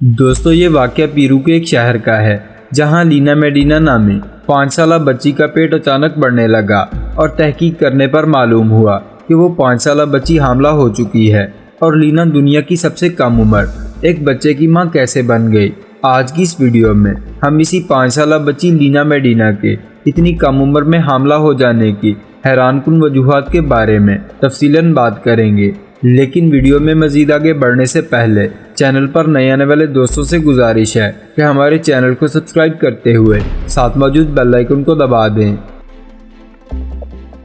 دوستو یہ واقعہ پیرو کے ایک شہر کا ہے جہاں لینا میڈینا نامی 5 سالہ بچی کا پیٹ اچانک بڑھنے لگا اور تحقیق کرنے پر معلوم ہوا کہ وہ 5 سالہ بچی حاملہ ہو چکی ہے اور لینا دنیا کی سب سے کم عمر ایک بچے کی ماں کیسے بن گئی۔ آج کی اس ویڈیو میں ہم اسی 5 سالہ بچی لینا میڈینا کے اتنی کم عمر میں حاملہ ہو جانے کی حیران کن وجوہات کے بارے میں تفصیلاً بات کریں گے، لیکن ویڈیو میں مزید آگے بڑھنے سے پہلے چینل پر نئے آنے والے دوستوں سے گزارش ہے کہ ہمارے چینل کو سبسکرائب کرتے ہوئے ساتھ موجود بیل آئیکن کو دبا دیں۔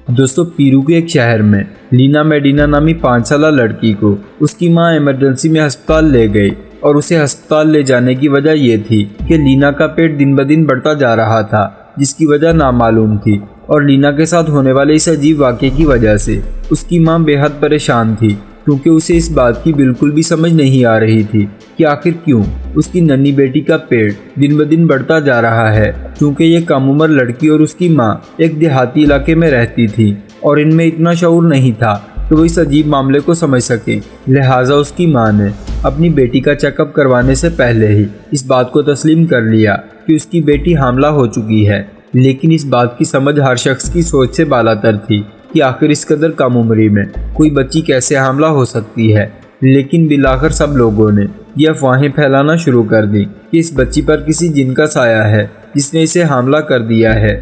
دوستو پیرو کے ایک شہر میں لینا میڈینا نامی 5 سالہ لڑکی کو اس کی ماں ایمرجنسی میں ہسپتال لے گئی اور اسے ہسپتال لے جانے کی وجہ یہ تھی کہ لینا کا پیٹ دن بدن بڑھتا جا رہا تھا، جس کی وجہ نامعلوم تھی، اور لینا کے ساتھ ہونے والے اس عجیب واقعے کی وجہ سے اس کی ماں بے حد پریشان تھی، کیونکہ اسے اس بات کی بالکل بھی سمجھ نہیں آ رہی تھی کہ آخر کیوں اس کی ننھی بیٹی کا پیٹ دن بدن بڑھتا جا رہا ہے، کیونکہ یہ کم عمر لڑکی اور اس کی ماں ایک دیہاتی علاقے میں رہتی تھی اور ان میں اتنا شعور نہیں تھا کہ وہ اس عجیب معاملے کو سمجھ سکے۔ لہٰذا اس کی ماں نے اپنی بیٹی کا چیک اپ کروانے سے پہلے ہی اس بات کو تسلیم کر لیا کہ اس کی بیٹی حاملہ ہو چکی ہے، لیکن اس بات کی سمجھ ہر شخص کی سوچ سے بالاتر تھی کہ آخر اس قدر کم عمری میں کوئی بچی کیسے حاملہ ہو سکتی ہے۔ لیکن بالآخر سب لوگوں نے یہ افواہیں پھیلانا شروع کر دی کہ اس بچی پر کسی جن کا سایہ ہے جس نے اسے حاملہ کر دیا ہے۔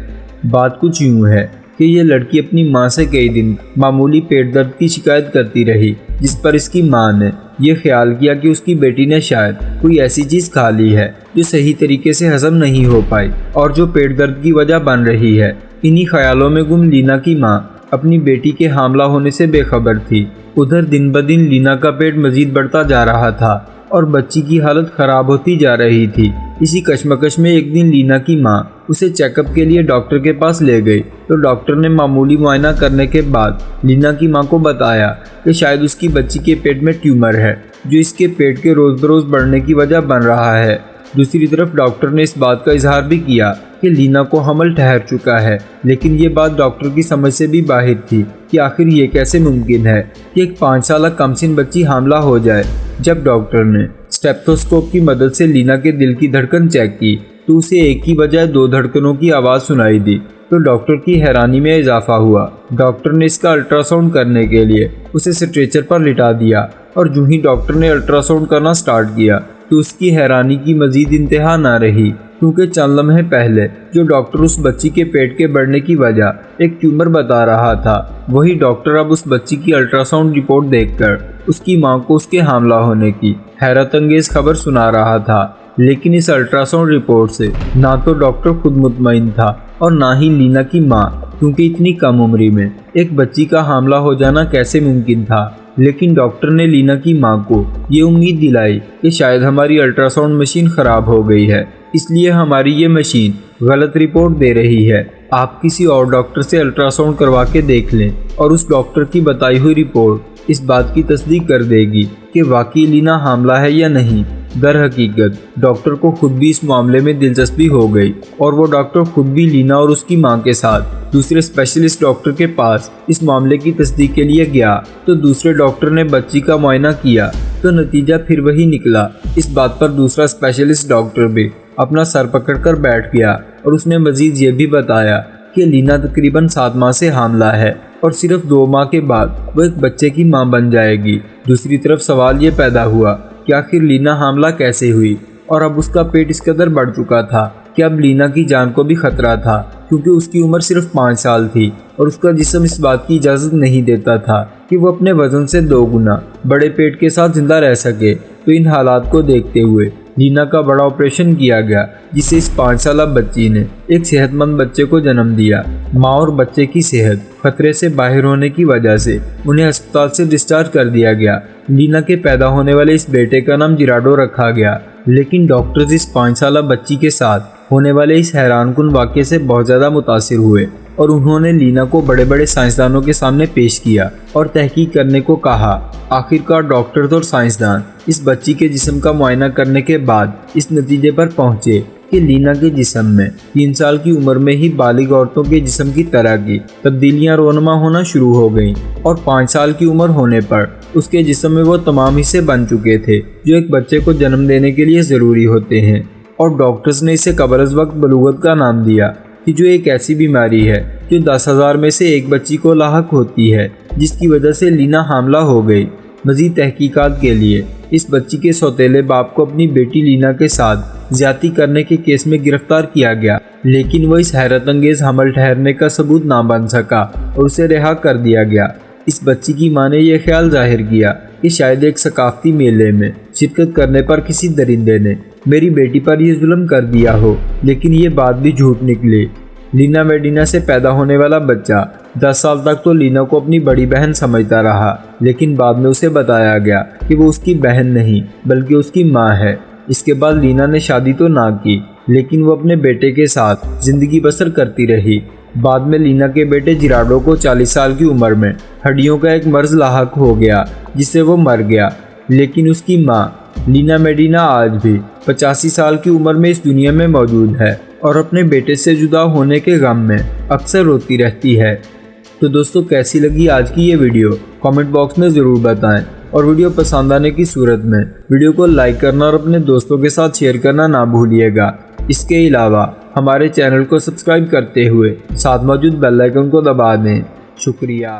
بات کچھ یوں ہے کہ یہ لڑکی اپنی ماں سے کئی دن معمولی پیٹ درد کی شکایت کرتی رہی، جس پر اس کی ماں نے یہ خیال کیا کہ اس کی بیٹی نے شاید کوئی ایسی چیز کھا لی ہے جو صحیح طریقے سے ہضم نہیں ہو پائی اور جو پیٹ درد کی وجہ بن رہی ہے۔ انہی خیالوں میں گم لینا کی ماں اپنی بیٹی کے حاملہ ہونے سے بے خبر تھی۔ ادھر دن بدن لینا کا پیٹ مزید بڑھتا جا رہا تھا اور بچی کی حالت خراب ہوتی جا رہی تھی۔ اسی کشمکش میں ایک دن لینا کی ماں اسے چیک اپ کے لیے ڈاکٹر کے پاس لے گئی تو ڈاکٹر نے معمولی معائنہ کرنے کے بعد لینا کی ماں کو بتایا کہ شاید اس کی بچی کے پیٹ میں ٹیومر ہے جو اس کے پیٹ کے روز بروز بڑھنے کی وجہ بن رہا ہے۔ دوسری طرف ڈاکٹر نے اس بات کا اظہار بھی کیا کہ لینا کو حمل ٹھہر چکا ہے، لیکن یہ بات ڈاکٹر کی سمجھ سے بھی باہر تھی کہ آخر یہ کیسے ممکن ہے کہ ایک 5 سالہ کم سن بچی حاملہ ہو جائے۔ جب ڈاکٹر نے اسٹیتھوسکوپ کی مدد سے لینا کے دل کی دھڑکن چیک کی تو اسے ایک کی بجائے 2 دھڑکنوں کی آواز سنائی دی تو ڈاکٹر کی حیرانی میں اضافہ ہوا۔ ڈاکٹر نے اس کا الٹرا ساؤنڈ کرنے کے لیے اسے اسٹریچر پر لٹا دیا اور جو ہی ڈاکٹر نے الٹرا ساؤنڈ کرنا سٹارٹ کیا تو اس کی حیرانی کی مزید انتہا نہ رہی، کیونکہ چند لمحے پہلے جو ڈاکٹر اس بچی کے پیٹ کے بڑھنے کی وجہ ایک ٹیومر بتا رہا تھا، وہی ڈاکٹر اب اس بچی کی الٹرا ساؤنڈ رپورٹ دیکھ کر اس کی ماں کو اس کے حاملہ ہونے کی حیرت انگیز خبر سنا رہا تھا۔ لیکن اس الٹرا ساؤنڈ رپورٹ سے نہ تو ڈاکٹر خود مطمئن تھا اور نہ ہی لینا کی ماں، کیونکہ اتنی کم عمری میں ایک بچی کا حاملہ ہو جانا کیسے ممکن تھا۔ لیکن ڈاکٹر نے لینا کی ماں کو یہ امید دلائی کہ شاید ہماری الٹرا ساؤنڈ مشین خراب ہو گئی ہے، اس لیے ہماری یہ مشین غلط رپورٹ دے رہی ہے، آپ کسی اور ڈاکٹر سے الٹرا ساؤنڈ کروا کے دیکھ لیں اور اس ڈاکٹر کی بتائی ہوئی رپورٹ اس بات کی تصدیق کر دے گی کہ واقعی لینا حاملہ ہے یا نہیں۔ در حقیقت ڈاکٹر کو خود بھی اس معاملے میں دلچسپی ہو گئی اور وہ ڈاکٹر خود بھی لینا اور اس کی ماں کے ساتھ دوسرے اسپیشلسٹ ڈاکٹر کے پاس اس معاملے کی تصدیق کے لیے گیا تو دوسرے ڈاکٹر نے بچی کا معائنہ کیا تو نتیجہ پھر وہی نکلا۔ اس بات پر دوسرا اسپیشلسٹ ڈاکٹر بھی اپنا سر پکڑ کر بیٹھ گیا اور اس نے مزید یہ بھی بتایا کہ لینا تقریباً 7 ماہ سے حاملہ ہے اور صرف 2 ماہ کے بعد وہ ایک بچے کی ماں بن جائے گی۔ دوسری طرف سوال یہ پیدا ہوا کہ آخر لینا حاملہ کیسے ہوئی، اور اب اس کا پیٹ اس قدر بڑھ چکا تھا کہ اب لینا کی جان کو بھی خطرہ تھا، کیونکہ اس کی عمر صرف 5 سال تھی اور اس کا جسم اس بات کی اجازت نہیں دیتا تھا کہ وہ اپنے وزن سے 2 گنا بڑے پیٹ کے ساتھ زندہ رہ سکے۔ تو ان حالات کو دیکھتے ہوئے لینا کا بڑا آپریشن کیا گیا، جس سے اس 5 سالہ بچی نے ایک صحت مند بچے کو جنم دیا۔ ماں اور بچے کی صحت خطرے سے باہر ہونے کی وجہ سے انہیں ہسپتال سے ڈسچارج کر دیا گیا۔ لینا کے پیدا ہونے والے اس بیٹے کا نام جیراڈو رکھا گیا، لیکن ڈاکٹرز اس 5 سالہ بچی کے ساتھ ہونے والے اس حیران کن واقعے سے بہت زیادہ متاثر ہوئے اور انہوں نے لینا کو بڑے بڑے سائنسدانوں کے سامنے پیش کیا اور تحقیق کرنے کو کہا۔ آخرکار ڈاکٹرز اور سائنسدان اس بچی کے جسم کا معائنہ کرنے کے بعد اس نتیجے پر پہنچے کہ لینا کے جسم میں 3 سال کی عمر میں ہی بالغ عورتوں کے جسم کی طرح کی تبدیلیاں رونما ہونا شروع ہو گئیں اور 5 سال کی عمر ہونے پر اس کے جسم میں وہ تمام حصے بن چکے تھے جو ایک بچے کو جنم دینے کے لیے ضروری ہوتے ہیں، اور ڈاکٹرز نے اسے قبل از وقت بلوغت کا نام دیا، کہ جو ایک ایسی بیماری ہے جو 10,000 میں سے ایک بچی کو لاحق ہوتی ہے، جس کی وجہ سے لینا حاملہ ہو گئی۔ مزید تحقیقات کے لیے اس بچی کے سوتیلے باپ کو اپنی بیٹی لینا کے ساتھ زیادتی کرنے کے کیس میں گرفتار کیا گیا، لیکن وہ اس حیرت انگیز حمل ٹھہرنے کا ثبوت نہ بن سکا اور اسے رہا کر دیا گیا۔ اس بچی کی ماں نے یہ خیال ظاہر کیا کہ شاید ایک ثقافتی میلے میں شرکت کرنے پر کسی درندے نے میری بیٹی پر یہ ظلم کر دیا ہو، لیکن یہ بات بھی جھوٹ نکلی۔ لینا میڈینا سے پیدا ہونے والا بچہ 10 سال تک تو لینا کو اپنی بڑی بہن سمجھتا رہا، لیکن بعد میں اسے بتایا گیا کہ وہ اس کی بہن نہیں بلکہ اس کی ماں ہے۔ اس کے بعد لینا نے شادی تو نہ کی، لیکن وہ اپنے بیٹے کے ساتھ زندگی بسر کرتی رہی۔ بعد میں لینا کے بیٹے جیراڈو کو 40 سال کی عمر میں ہڈیوں کا ایک مرض لاحق ہو گیا جس سے وہ مر گیا، لیکن اس کی ماں لینا میڈینا آج بھی 85 سال کی عمر میں اس دنیا میں موجود ہے اور اپنے بیٹے سے جدا ہونے کے غم میں اکثر روتی رہتی ہے۔ تو دوستو، کیسی لگی آج کی یہ ویڈیو؟ کامنٹ باکس میں ضرور بتائیں، اور ویڈیو پسند آنے کی صورت میں ویڈیو کو لائک کرنا اور اپنے دوستوں کے ساتھ شیئر کرنا نہ بھولیے گا۔ اس کے علاوہ ہمارے چینل کو سبسکرائب کرتے ہوئے ساتھ موجود بیل آئیکن کو دبا دیں۔ شکریہ۔